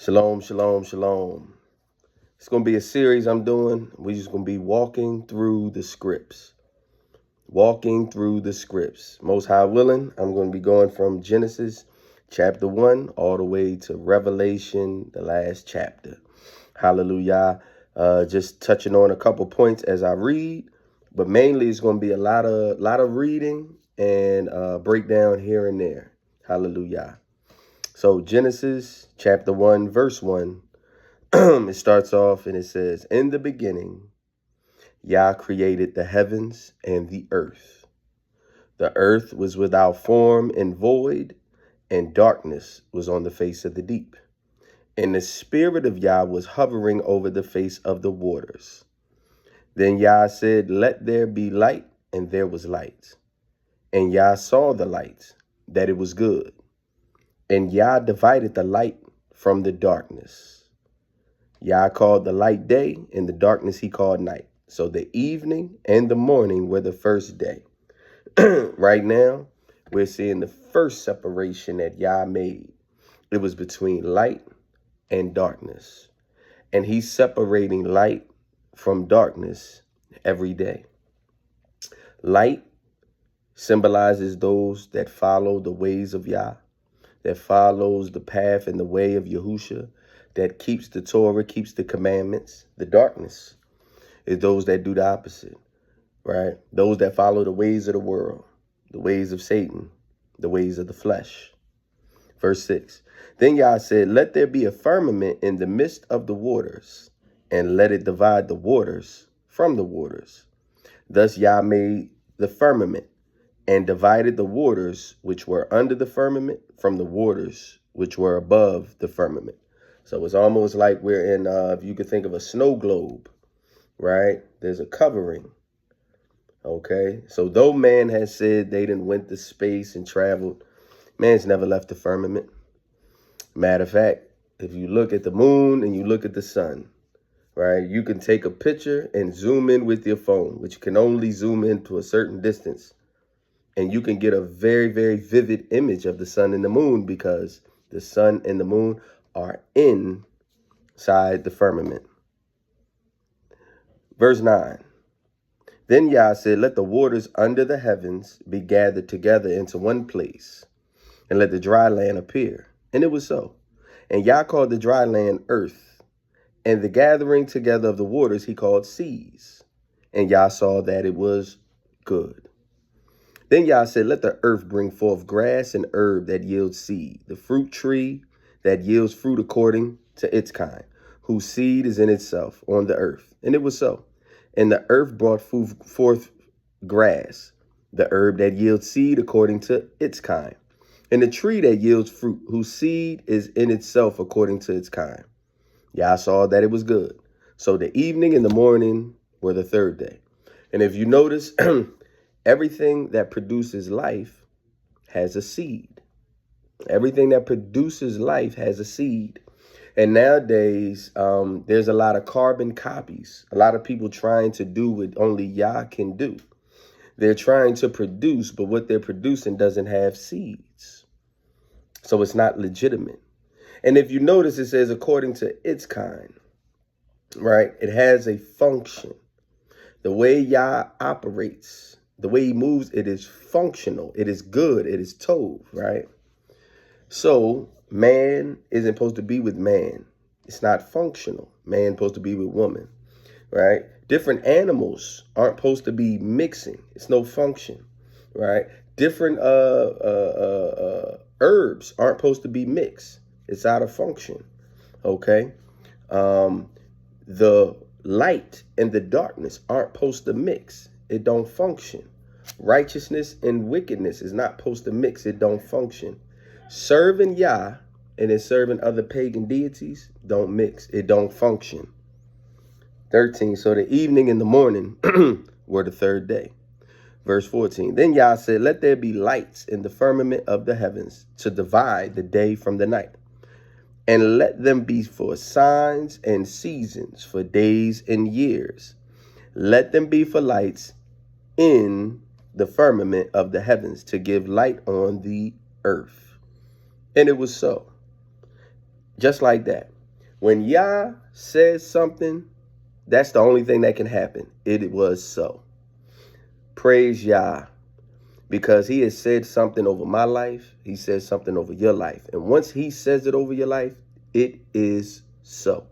Shalom, shalom, shalom. It's going to be a series I'm doing. We're just going to be walking through the scripts. Walking through the scripts. Most High willing, I'm going to be going from Genesis chapter 1 all the way to Revelation, the last chapter. Hallelujah. Just touching on a couple points as I read, but mainly it's going to be a lot of reading and breakdown here and there. Hallelujah. So Genesis chapter 1, verse 1, it starts off and it says, "In the beginning, Yah created the heavens and the earth. The earth was without form and void, and darkness was on the face of the deep. And the Spirit of Yah was hovering over the face of the waters. Then Yah said, 'Let there be light,' and there was light. And Yah saw the light, that it was good. And Yah divided the light from the darkness. Yah called the light day, and the darkness he called night. So the evening and the morning were the first day." Right now, we're seeing the first separation that Yah made. It was between light and darkness. And he's separating light from darkness every day. Light symbolizes those that follow the ways of Yah, that follows the path and the way of Yahusha, that keeps the Torah, keeps the commandments. The darkness is those that do the opposite, right? Those that follow the ways of the world, the ways of Satan, the ways of the flesh. Verse 6, "Then Yah said, 'Let there be a firmament in the midst of the waters, and let it divide the waters from the waters.' Thus Yah made the firmament, and divided the waters which were under the firmament from the waters which were above the firmament." So it's almost like we're in, if you could think of a snow globe, right? There's a covering, okay? So though man has said they didn't went to space and traveled, man's never left the firmament. Matter of fact, if you look at the moon and you look at the sun, right, you can take a picture and zoom in with your phone, which can only zoom in to a certain distance. And you can get a very, very vivid image of the sun and the moon because the sun and the moon are inside the firmament. Verse 9, "Then Yah said, 'Let the waters under the heavens be gathered together into one place, and let the dry land appear.' And it was so. And Yah called the dry land earth, and the gathering together of the waters he called seas. And Yah saw that it was good. Then Yah said, 'Let the earth bring forth grass and herb that yields seed, the fruit tree that yields fruit according to its kind, whose seed is in itself on the earth.' And it was so. And the earth brought forth grass, the herb that yields seed according to its kind, and the tree that yields fruit, whose seed is in itself according to its kind. Yah saw that it was good. So the evening and the morning were the third day." And if you notice, everything that produces life has a seed. Everything that produces life has a seed. And nowadays, there's a lot of carbon copies. A lot of people trying to do what only Yah can do. They're trying to produce, but what they're producing doesn't have seeds. So it's not legitimate. And if you notice, it says according to its kind, right? It has a function. The way Yah operates, the way he moves, it is functional. It is good. It is tov, right? So man isn't supposed to be with man. It's not functional. Man's supposed to be with woman, right? Different animals aren't supposed to be mixing. It's no function, right? Different herbs aren't supposed to be mixed. It's out of function, okay? The light and the darkness aren't supposed to mix. It don't function. Righteousness and wickedness is not supposed to mix. It don't function. Serving Yah and then serving other pagan deities don't mix. It don't function. 13, so the evening and the morning were the third day. Verse 14, "Then Yah said, 'Let there be lights in the firmament of the heavens to divide the day from the night. And let them be for signs and seasons, for days and years. Let them be for lights in the firmament of the heavens to give light on the earth.' And it was so." Just like that. When Yah says something, that's the only thing that can happen. It was so. Praise Yah. Because he has said something over my life. He says something over your life. And once he says it over your life, it is so.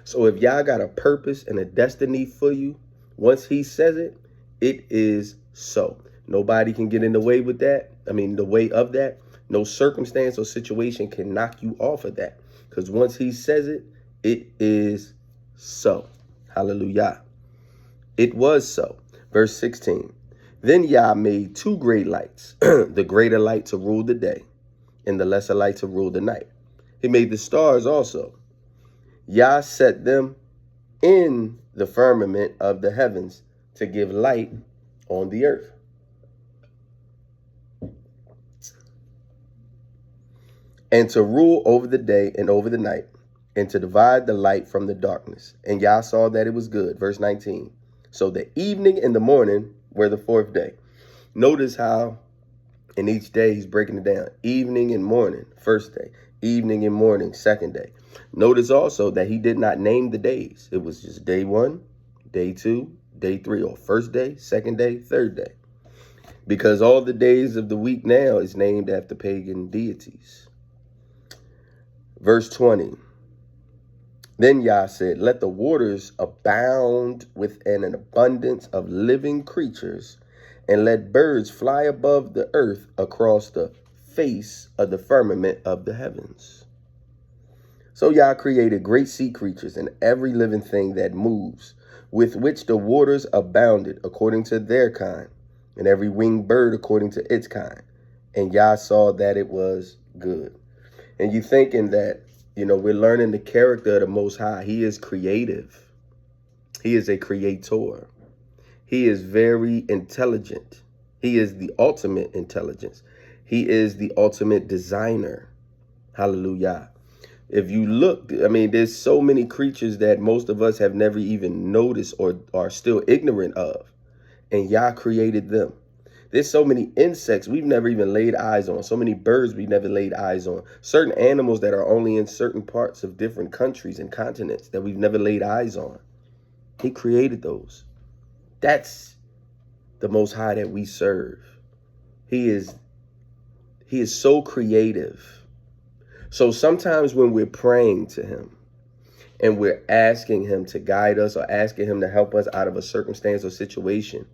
So if Yah got a purpose and a destiny for you, once he says it, it is so. Nobody can get in the way with that. The way of that. No circumstance or situation can knock you off of that. Because once he says it, it is so. Hallelujah. It was so. Verse 16. Then Yah made two great lights, the greater light to rule the day, and the lesser light to rule the night. He made the stars also. Yah set them in the firmament of the heavens to give light on the earth. And to rule over the day and over the night, and to divide the light from the darkness. And Yah saw that it was good. Verse 19. So the evening and the morning were the fourth day. Notice how in each day he's breaking it down. Evening and morning, first day. Evening and morning, second day. Notice also that he did not name the days. It was just day 1, day 2, day 3, or first day, second day, third day. Because all the days of the week now is named after pagan deities. Verse 20. Then Yah said, let the waters abound with an abundance of living creatures, and let birds fly above the earth across the face of the firmament of the heavens. So Yah created great sea creatures and every living thing that moves, with which the waters abounded according to their kind, and every winged bird according to its kind. And Yah saw that it was good. And you thinking that, we're learning the character of the Most High. He is creative. He is a creator. He is very intelligent. He is the ultimate intelligence. He is the ultimate designer. Hallelujah. If you look, there's so many creatures that most of us have never even noticed or are still ignorant of. And Yah created them. There's so many insects we've never even laid eyes on. So many birds we've never laid eyes on. Certain animals that are only in certain parts of different countries and continents that we've never laid eyes on. He created those. That's the Most High that we serve. He is so creative. So sometimes when we're praying to him and we're asking him to guide us or asking him to help us out of a circumstance or situation,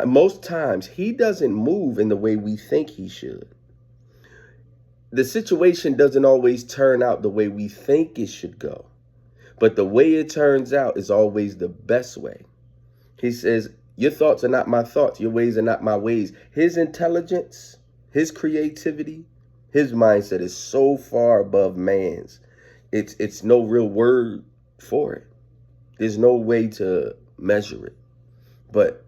most times he doesn't move in the way we think he should. The situation doesn't always turn out the way we think it should go, but the way it turns out is always the best way. He says, your thoughts are not my thoughts. Your ways are not my ways. His intelligence, his creativity, his mindset is so far above man's. It's no real word for it. There's no way to measure it. But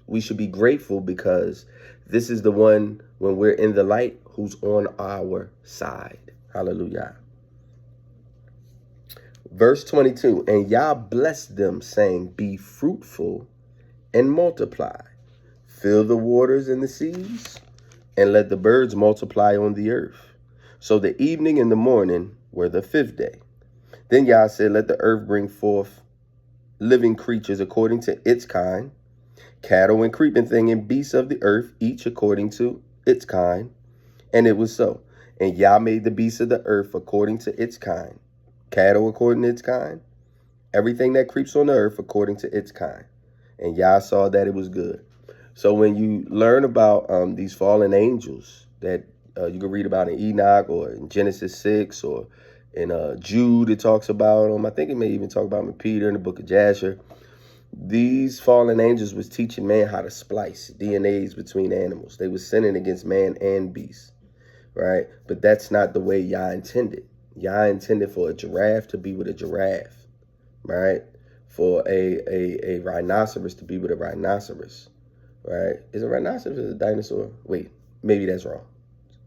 we should be grateful because this is the one, when we're in the light, who's on our side. Hallelujah. Verse 22, and Yah blessed them, saying, be fruitful and multiply. Fill the waters and the seas, and let the birds multiply on the earth. So the evening and the morning were the fifth day. Then Yah said, let the earth bring forth living creatures according to its kind, cattle and creeping thing and beasts of the earth, each according to its kind. And it was so. And Yah made the beasts of the earth according to its kind, cattle according to its kind, everything that creeps on the earth according to its kind. And Yah saw that it was good. So when you learn about these fallen angels that you can read about in Enoch or in Genesis 6 or in Jude, it talks about them. I think it may even talk about them in Peter in the book of Jasher. These fallen angels was teaching man how to splice DNAs between animals. They were sinning against man and beast, right? But that's not the way Yah intended. Yah intended for a giraffe to be with a giraffe, right? For a rhinoceros to be with a rhinoceros, right? Is a rhinoceros a dinosaur? Wait, maybe that's wrong.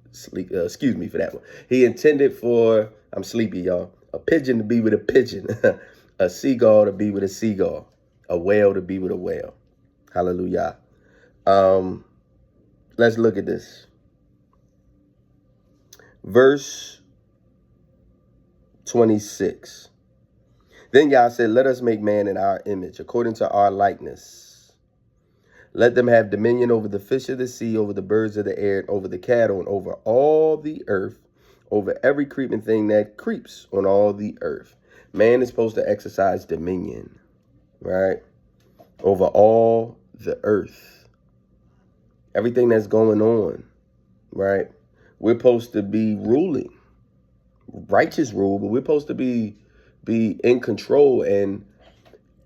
Excuse me for that one. He intended for, I'm sleepy, y'all, a pigeon to be with a pigeon, a seagull to be with a seagull, a whale to be with a whale. Hallelujah. Let's look at this. Verse 26. Then Yah said, let us make man in our image, according to our likeness. Let them have dominion over the fish of the sea, over the birds of the air, and over the cattle, and over all the earth, over every creeping thing that creeps on all the earth. Man is supposed to exercise dominion, right? Over all the earth. Everything that's going on, right? We're supposed to be ruling. Righteous rule, but we're supposed to be in control. And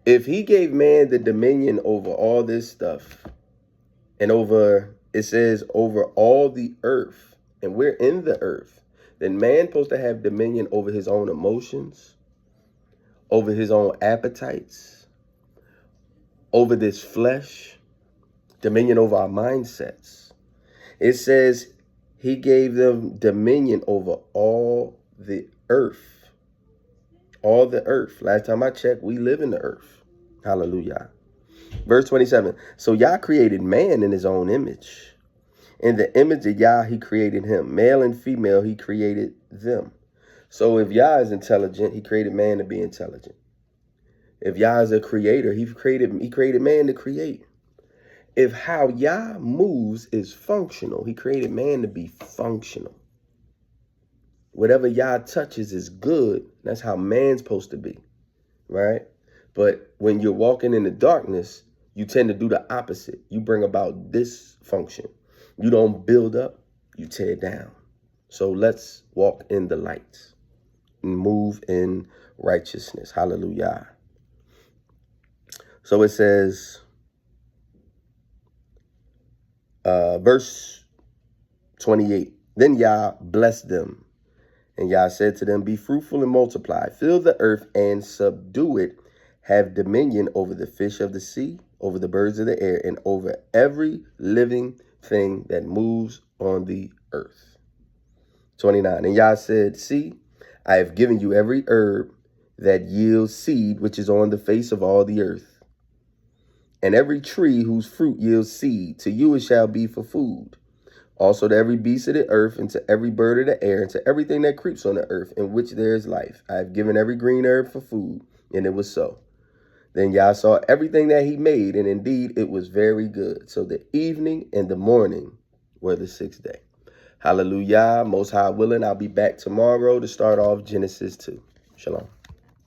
if he gave man the dominion over all this stuff, and over, it says over all the earth, and we're in the earth, then man's supposed to have dominion over his own emotions, over his own appetites, over this flesh, dominion over our mindsets. It says he gave them dominion over all the earth. All the earth. Last time I checked, we live in the earth. Hallelujah. Verse 27. So Yah created man in his own image. In the image of Yah, he created him. Male and female, he created them. So if Yah is intelligent, he created man to be intelligent. If Yah is a creator, he created man to create. If how Yah moves is functional, he created man to be functional. Whatever Yah touches is good. That's how man's supposed to be, right? But when you're walking in the darkness, you tend to do the opposite. You bring about dysfunction. You don't build up, you tear down. So let's walk in the light and move in righteousness. Hallelujah. So it says, verse 28, then Yah blessed them. And Yah said to them, be fruitful and multiply, fill the earth and subdue it, have dominion over the fish of the sea, over the birds of the air, and over every living thing that moves on the earth. 29, and Yah said, see, I have given you every herb that yields seed, which is on the face of all the earth, and every tree whose fruit yields seed. To you it shall be for food. Also to every beast of the earth, and to every bird of the air, and to everything that creeps on the earth, in which there is life. I have given every green herb for food, and it was so. Then Yah saw everything that he made, and indeed it was very good. So the evening and the morning were the sixth day. Hallelujah. Most High willing, I'll be back tomorrow to start off Genesis 2. Shalom.